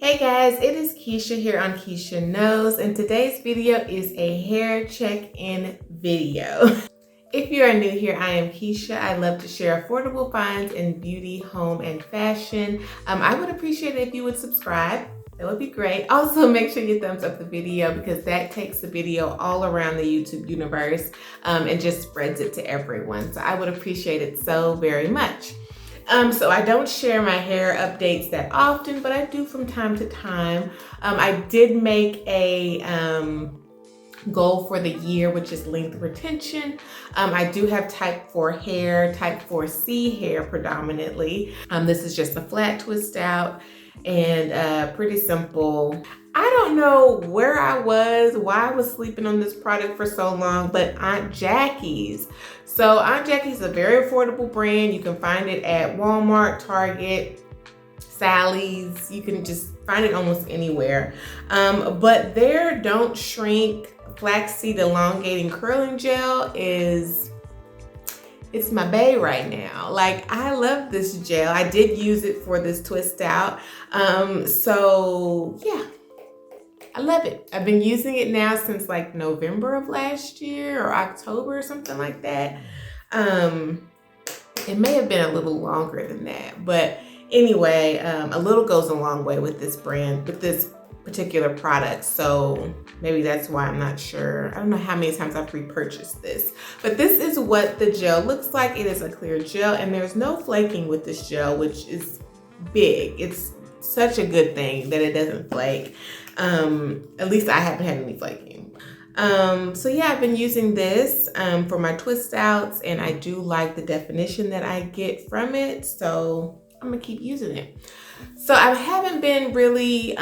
Hey guys, it is Keisha here on Keisha Knows, and today's video is a hair check-in video. If you are new here, I am Keisha. I love to share affordable finds in beauty, home, and fashion. I would appreciate it if you would subscribe. That would be great. Also, make sure you thumbs up the video because that takes the video all around the YouTube universe and just spreads it to everyone. So I would appreciate it so very much. So I don't share my hair updates that often, but I do from time to time. I did make a goal for the year, which is length retention. I do have type 4 hair, type 4C hair predominantly. This is just a flat twist out and pretty simple. I don't know where I was, why I was sleeping on this product for so long, but Aunt Jackie's. So Aunt Jackie's is a very affordable brand. You can find it at Walmart, Target, Sally's. You can just find it almost anywhere. But their Don't Shrink Flaxseed Elongating Curling Gel it's my bae right now. Like, I love this gel. I did use it for this twist out. So yeah. I love it. I've been using it now since like November of last year or October or something like that. It may have been a little longer than that, but anyway, a little goes a long way with this brand, with this particular product. So maybe that's why I'm not sure. I don't know how many times I've repurchased this, but this is what the gel looks like. It is a clear gel and there's no flaking with this gel, which is big. It's such a good thing that it doesn't flake. At least I haven't had any flaking. So yeah, I've been using this for my twist outs and I do like the definition that I get from it. So I'm gonna keep using it. So I haven't been really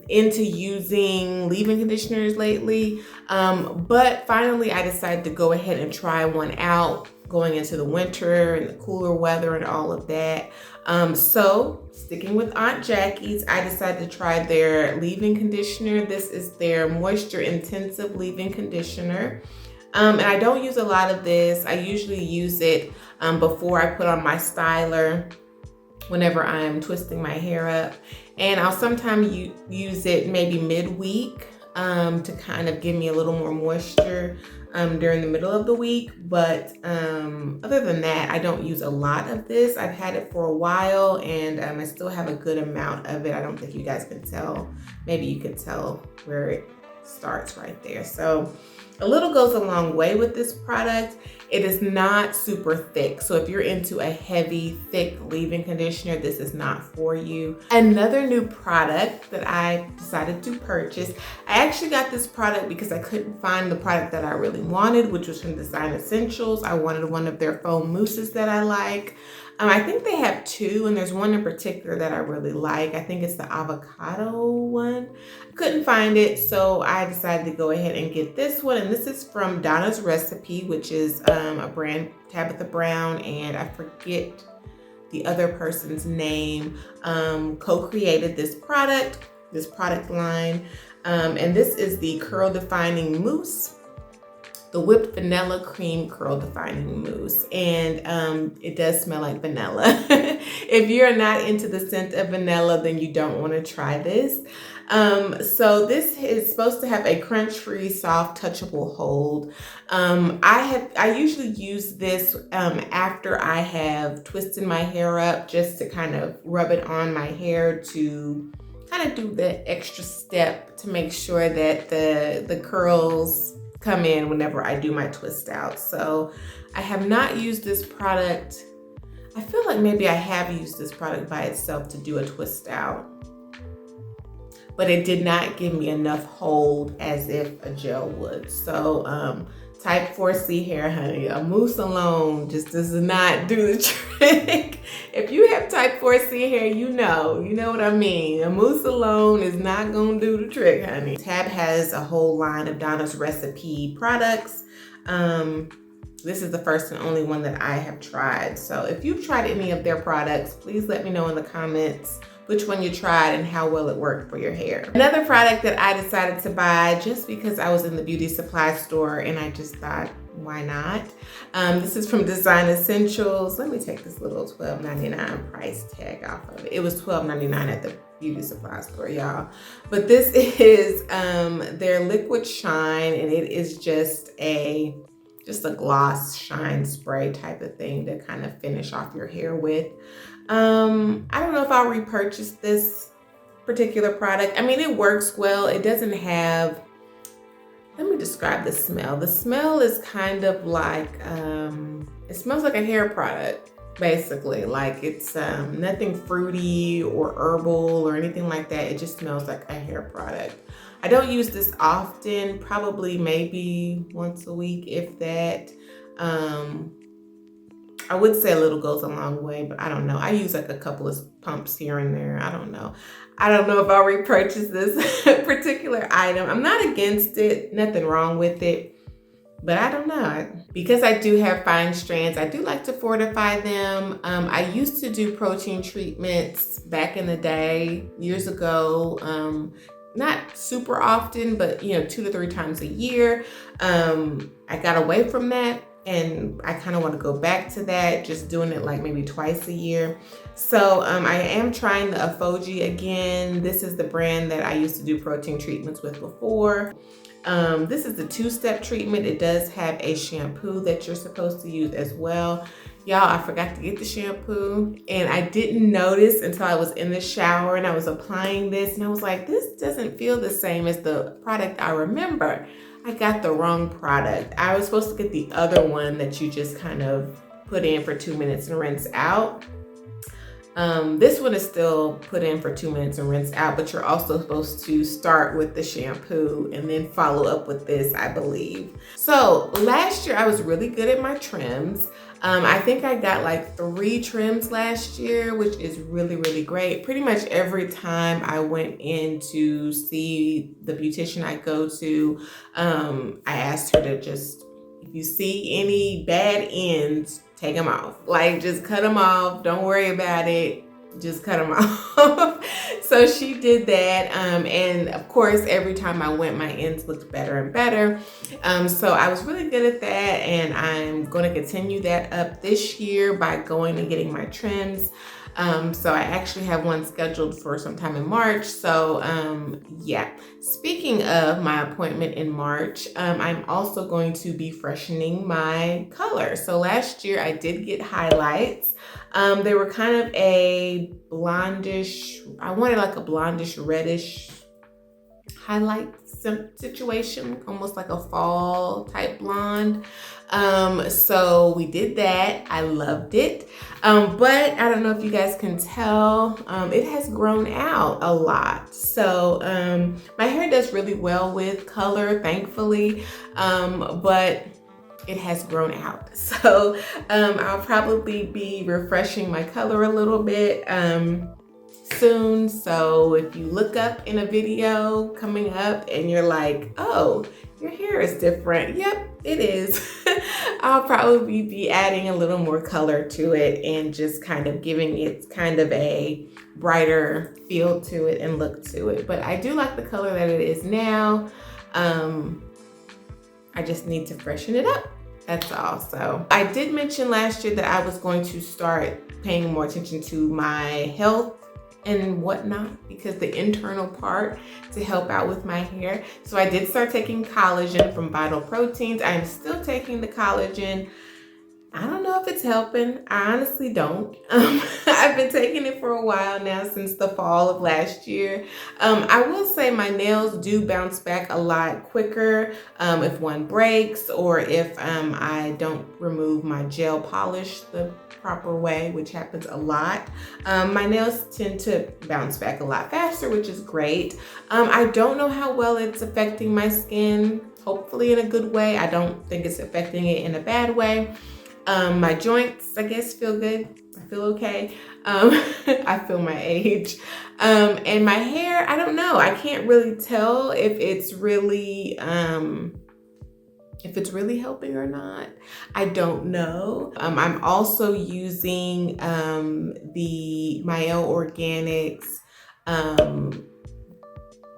into using leave-in conditioners lately, but finally I decided to go ahead and try one out going into the winter and the cooler weather and all of that. So sticking with Aunt Jackie's, I decided to try their leave-in conditioner. This is their moisture intensive leave-in conditioner. And I don't use a lot of this. I usually use it before I put on my styler whenever I'm twisting my hair up. And I'll sometimes use it maybe midweek to kind of give me a little more moisture during the middle of the week. But other than that, I don't use a lot of this. I've had it for a while and I still have a good amount of it. I don't think you guys can tell. Maybe you can tell where it starts right there. So a little goes a long way with this product. It is not super thick. So if you're into a heavy, thick leave-in conditioner, this is not for you. Another new product that I decided to purchase. I actually got this product because I couldn't find the product that I really wanted, which was from Design Essentials. I wanted one of their foam mousses that I like. I think they have two, and there's one in particular that I really like. I think it's the avocado one. Couldn't find it, so I decided to go ahead and get this one. And this is from Donna's Recipe, which is a brand, Tabitha Brown, and I forget the other person's name, co-created this product line. And this is the Curl Defining Mousse. The whipped vanilla cream curl defining mousse, and it does smell like vanilla. If you're not into the scent of vanilla, then you don't want to try this. So this is supposed to have a crunch-free, soft, touchable hold. I usually use this after I have twisted my hair up, just to kind of rub it on my hair to kind of do the extra step to make sure that the curls come in whenever I do my twist out. So I have not used this product. I feel like maybe I have used this product by itself to do a twist out, but it did not give me enough hold as if a gel would. So type 4C hair, honey, a mousse alone just does not do the trick. If you have type 4C hair, you know what I mean. A mousse alone is not gonna do the trick, honey. Tab has a whole line of Donna's Recipe products. This is the first and only one that I have tried. So if you've tried any of their products, please let me know in the comments which one you tried and how well it worked for your hair. Another product that I decided to buy just because I was in the beauty supply store and I just thought, why not? This is from Design Essentials. Let me take this little $12.99 price tag off of it. It was $12.99 at the beauty supply store, y'all. But this is their liquid shine, and it is just a gloss shine spray type of thing to kind of finish off your hair with. I don't know if I'll repurchase this particular product. I mean, it works well. It doesn't have, let me describe the smell. The smell is kind of like, it smells like a hair product, basically. Like it's nothing fruity or herbal or anything like that. It just smells like a hair product. I don't use this often, probably maybe once a week, if that. I would say a little goes a long way, but I don't know. I use like a couple of pumps here and there. I don't know. I don't know if I'll repurchase this particular item. I'm not against it, nothing wrong with it, but I don't know. Because I do have fine strands, I do like to fortify them. I used to do protein treatments back in the day, years ago. Not super often, but 2 to 3 times a year. I got away from that, and I kind of want to go back to that, just doing it like maybe twice a year. So I am trying the Afoji again. This is the brand that I used to do protein treatments with before. This is the 2-step treatment. It does have a shampoo that you're supposed to use as well. Y'all, I forgot to get the shampoo, and I didn't notice until I was in the shower and I was applying this, and I was like, this doesn't feel the same as the product I remember. I got the wrong product. I was supposed to get the other one that you just kind of put in for 2 minutes and rinse out. This one is still put in for 2 minutes and rinse out, but you're also supposed to start with the shampoo and then follow up with this, I believe. So last year I was really good at my trims. I think I got like 3 trims last year, which is really, really great. Pretty much every time I went in to see the beautician I go to, I asked her to just, if you see any bad ends, take them off. Like, just cut them off. Don't worry about it. Just cut them off. So she did that. And of course, every time I went, my ends looked better and better. So I was really good at that. And I'm going to continue that up this year by going and getting my trims. So I actually have one scheduled for sometime in March. So yeah, speaking of my appointment in March, I'm also going to be freshening my color. So last year I did get highlights. They were kind of a blondish, I wanted like a blondish reddish highlight situation, almost like a fall type blonde. So we did that. I loved it. But I don't know if you guys can tell, it has grown out a lot. So my hair does really well with color, thankfully, but it has grown out. So I'll probably be refreshing my color a little bit soon. So if you look up in a video coming up and you're like, oh, your hair is different. Yep, it is. I'll probably be adding a little more color to it and just kind of giving it kind of a brighter feel to it and look to it. But I do like the color that it is now. I just need to freshen it up. That's all. So I did mention last year that I was going to start paying more attention to my health and whatnot, because the internal part to help out with my hair. So I did start taking collagen from Vital Proteins. I'm still taking the collagen. I don't know if it's helping. I honestly don't. I've been taking it for a while now, since the fall of last year. I will say my nails do bounce back a lot quicker if one breaks, or if I don't remove my gel polish the proper way, which happens a lot. My nails tend to bounce back a lot faster, which is great. I don't know how well it's affecting my skin, hopefully in a good way. I don't think it's affecting it in a bad way. My joints, I guess, feel good. I feel okay. I feel my age. And my hair, I don't know. I can't really tell if it's really helping or not. I don't know. I'm also using the Mayo Organics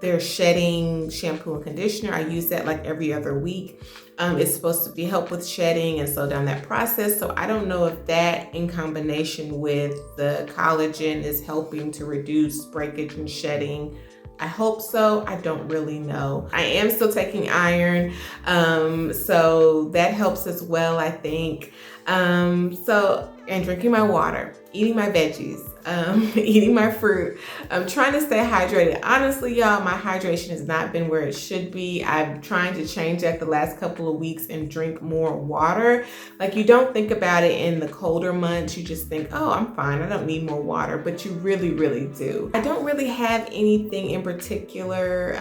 their shedding shampoo and conditioner. I use that like every other week. It's supposed to be help with shedding and slow down that process. So I don't know if that in combination with the collagen is helping to reduce breakage and shedding. I hope so. I don't really know. I am still taking iron, so that helps as well, I think. And drinking my water, eating my veggies, eating my fruit. I'm trying to stay hydrated. Honestly, y'all, my hydration has not been where it should be. I'm trying to change that the last couple of weeks and drink more water. Like, you don't think about it in the colder months. You just think, oh, I'm fine. I don't need more water, but you really, really do. I don't really have anything in particular.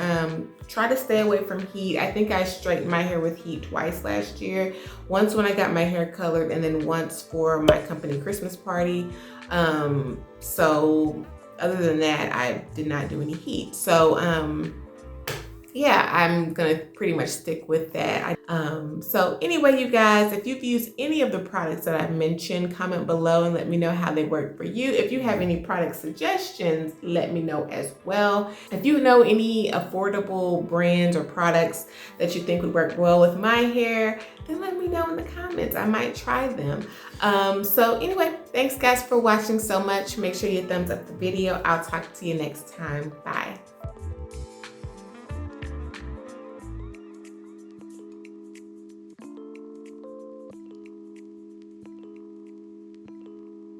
Try to stay away from heat. I think I straightened my hair with heat twice last year. Once when I got my hair colored, and then once for my company Christmas party. So other than that, I did not do any heat. So yeah, I'm gonna pretty much stick with that. So anyway, you guys, if you've used any of the products that I've mentioned, comment below and let me know how they work for you. If you have any product suggestions, let me know as well. If you know any affordable brands or products that you think would work well with my hair, then let me know in the comments. I might try them. So anyway, thanks guys for watching so much. Make sure you thumbs up the video. I'll talk to you next time. Bye.